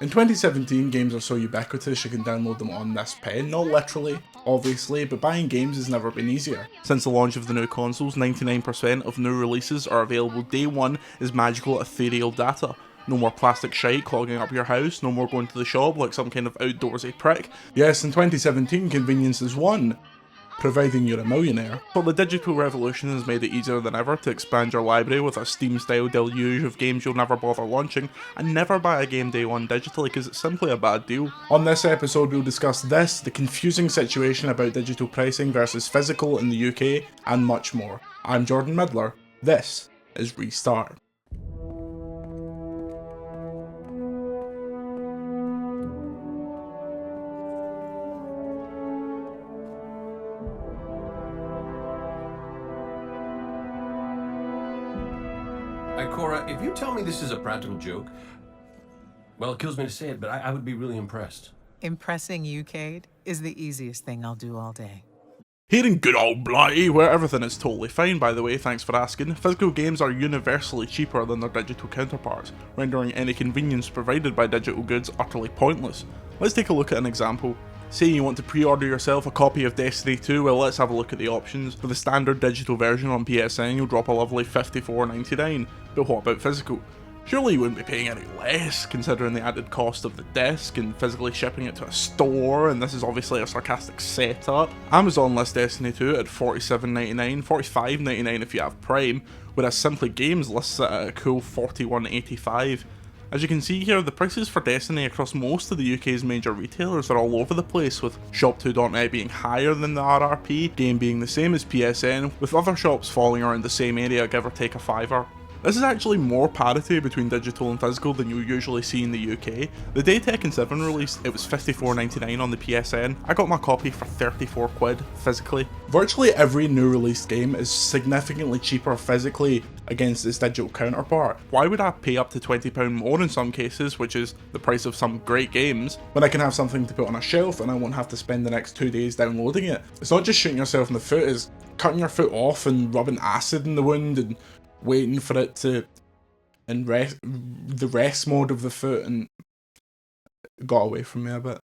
In 2017, games are so ubiquitous you can download them on this pen, not literally, obviously, but buying games has never been easier. Since the launch of the new consoles, 99% of new releases are available day one as magical ethereal data. No more plastic shite clogging up your house, no more going to the shop like some kind of outdoorsy prick. Yes, in 2017, convenience is won, providing you're a millionaire. But the digital revolution has made it easier than ever to expand your library with a Steam-style deluge of games you'll never bother launching, and never buy a game day one digitally because it's simply a bad deal. On this episode we'll discuss this, the confusing situation about digital pricing versus physical in the UK, and much more. I'm Jordan Midler, this is Restart. Cora, if you tell me this is a practical joke, well, it kills me to say it, but I would be really impressed. Impressing you, Cade, is the easiest thing I'll do all day. Here in good old Blighty, where everything is totally fine by the way, thanks for asking, physical games are universally cheaper than their digital counterparts, rendering any convenience provided by digital goods utterly pointless. Let's take a look at an example. Say you want to pre-order yourself a copy of Destiny 2, well let's have a look at the options. For the standard digital version on PSN you'll drop a lovely $54.99, but what about physical? Surely you wouldn't be paying any less, considering the added cost of the disc and physically shipping it to a store, and this is obviously a sarcastic setup. Amazon lists Destiny 2 at $47.99, $45.99 if you have Prime, whereas Simply Games lists it at a cool $41.85. As you can see here, the prices for Destiny across most of the UK's major retailers are all over the place, with Shop2.net being higher than the RRP, Game being the same as PSN, with other shops falling around the same area, give or take a fiver. This is actually more parity between digital and physical than you usually see in the UK. The day Tekken 7 released, it was $54.99 on the PSN. I got my copy for 34 quid physically. Virtually every new released game is significantly cheaper physically against its digital counterpart. Why would I pay up to £20 more in some cases, which is the price of some great games, when I can have something to put on a shelf and I won't have to spend the next 2 days downloading it? It's not just shooting yourself in the foot, it's cutting your foot off and rubbing acid in the wound and waiting for it to, and the rest mode of the foot, and it got away from me a bit.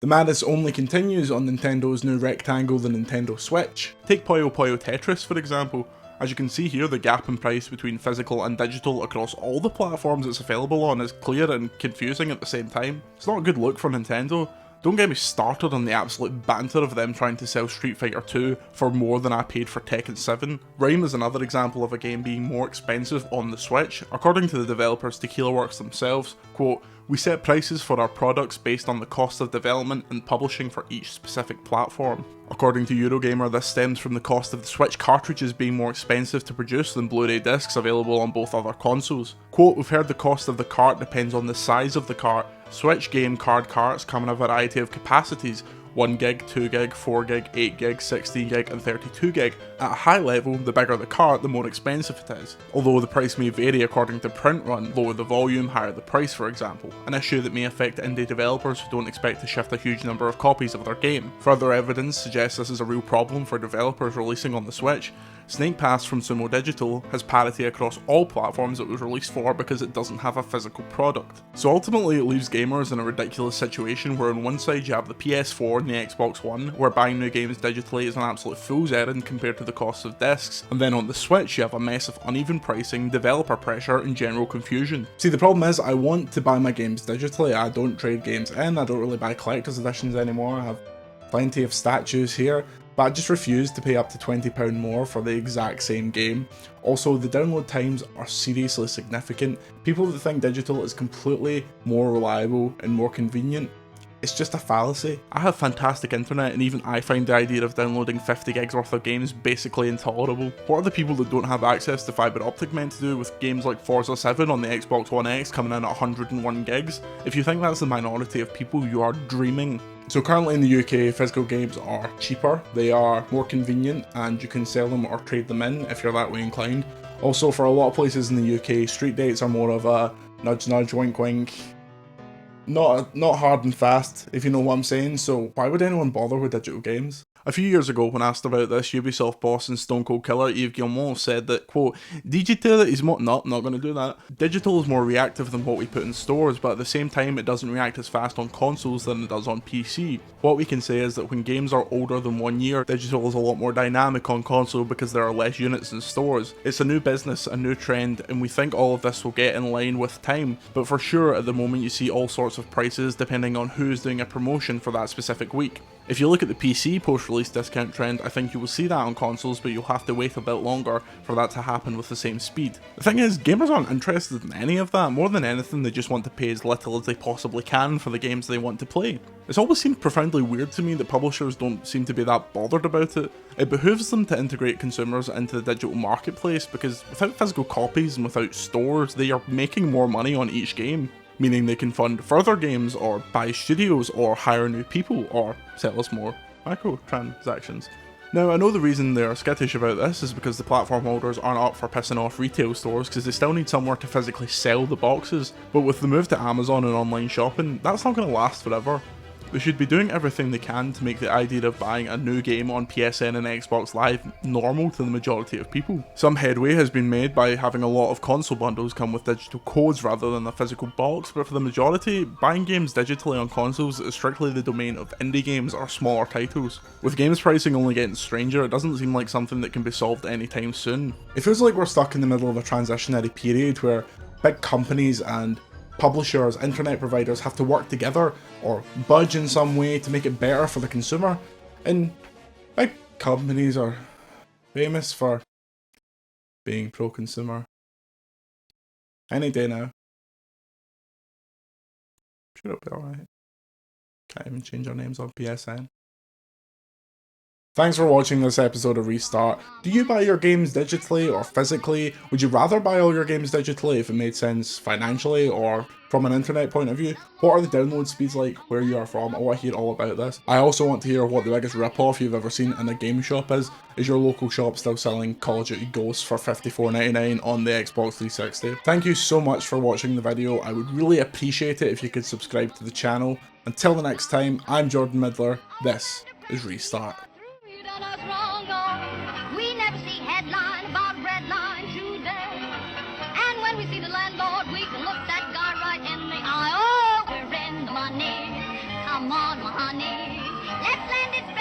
The madness only continues on Nintendo's new rectangle, the Nintendo Switch. Take Puyo Puyo Tetris for example. As you can see here, the gap in price between physical and digital across all the platforms it's available on is clear and confusing at the same time. It's not a good look for Nintendo. Don't get me started on the absolute banter of them trying to sell Street Fighter 2 for more than I paid for Tekken 7. Rime is another example of a game being more expensive on the Switch. According to the developers Tequila Works themselves, quote, "We set prices for our products based on the cost of development and publishing for each specific platform." According to Eurogamer, this stems from the cost of the Switch cartridges being more expensive to produce than Blu-ray discs available on both other consoles. Quote, "We've heard the cost of the cart depends on the size of the cart. Switch game card carts come in a variety of capacities, 1 gig, 2 gig, 4 gig, 8 gig, 16 gig and 32 gig. At a high level, the bigger the cart, the more expensive it is. Although the price may vary according to print run, lower the volume, higher the price for example, an issue that may affect indie developers who don't expect to shift a huge number of copies of their game. Further evidence suggests this is a real problem for developers releasing on the Switch. Snake Pass from Sumo Digital has parity across all platforms it was released for because it doesn't have a physical product. So ultimately it leaves gamers in a ridiculous situation where on one side you have the PS4 and the Xbox One, where buying new games digitally is an absolute fool's errand compared to the cost of discs, and then on the Switch you have a mess of uneven pricing, developer pressure and general confusion. See, the problem is I want to buy my games digitally. I don't trade games in, I don't really buy collector's editions anymore. I have plenty of statues here, but I just refuse to pay up to £20 more for the exact same game. Also, the download times are seriously significant. People that think digital is completely more reliable and more convenient, it's just a fallacy. I have fantastic internet and even I find the idea of downloading 50 gigs worth of games basically intolerable. What are the people that don't have access to fibre optic meant to do with games like Forza 7 on the Xbox One X coming in at 101 gigs? If you think that's the minority of people, you are dreaming. So currently in the UK, physical games are cheaper, they are more convenient, and you can sell them or trade them in if you're that way inclined. Also, for a lot of places in the UK, street dates are more of a nudge nudge, wink wink, not hard and fast, if you know what I'm saying, so why would anyone bother with digital games? A few years ago, when asked about this, Ubisoft boss and Stone Cold Killer Yves Guillemot said that, quote, digital is more, no, not going to do that. Digital is more reactive than what we put in stores, but at the same time it doesn't react as fast on consoles than it does on PC. What we can say is that when games are older than 1 year, digital is a lot more dynamic on console because there are less units in stores. It's a new business, a new trend, and we think all of this will get in line with time, but for sure at the moment you see all sorts of prices depending on who's doing a promotion for that specific week. If you look at the PC post-release discount trend, I think you will see that on consoles, but you'll have to wait a bit longer for that to happen with the same speed. The thing is, gamers aren't interested in any of that. More than anything, they just want to pay as little as they possibly can for the games they want to play. It's always seemed profoundly weird to me that publishers don't seem to be that bothered about it. It behooves them to integrate consumers into the digital marketplace because without physical copies and without stores, they are making more money on each game. Meaning they can fund further games, or buy studios, or hire new people, or sell us more microtransactions. Now, I know the reason they are skittish about this is because the platform holders aren't up for pissing off retail stores because they still need somewhere to physically sell the boxes, but with the move to Amazon and online shopping, that's not going to last forever. They should be doing everything they can to make the idea of buying a new game on PSN and Xbox Live normal to the majority of people. Some headway has been made by having a lot of console bundles come with digital codes rather than a physical box, but for the majority, buying games digitally on consoles is strictly the domain of indie games or smaller titles. With games pricing only getting stranger, it doesn't seem like something that can be solved anytime soon. It feels like we're stuck in the middle of a transitionary period where big companies and publishers, internet providers have to work together or budge in some way to make it better for the consumer, and big companies are famous for being pro-consumer. Any day now. Sure it'll be alright. Can't even change our names on PSN. Thanks for watching this episode of Restart. Do you buy your games digitally or physically? Would you rather buy all your games digitally if it made sense financially or from an internet point of view? What are the download speeds like where you are from? I want to hear all about this. I also want to hear what the biggest rip-off you've ever seen in a game shop is. Is your local shop still selling Call of Duty Ghosts for $54.99 on the Xbox 360? Thank you so much for watching the video. I would really appreciate it if you could subscribe to the channel. Until the next time, I'm Jordan Midler. This is Restart. Us wrong, no. We never see headline about red line today. And when we see the landlord, we can look that guy right in the eye. Oh, we're in the money. Come on, my honey. Let's land it.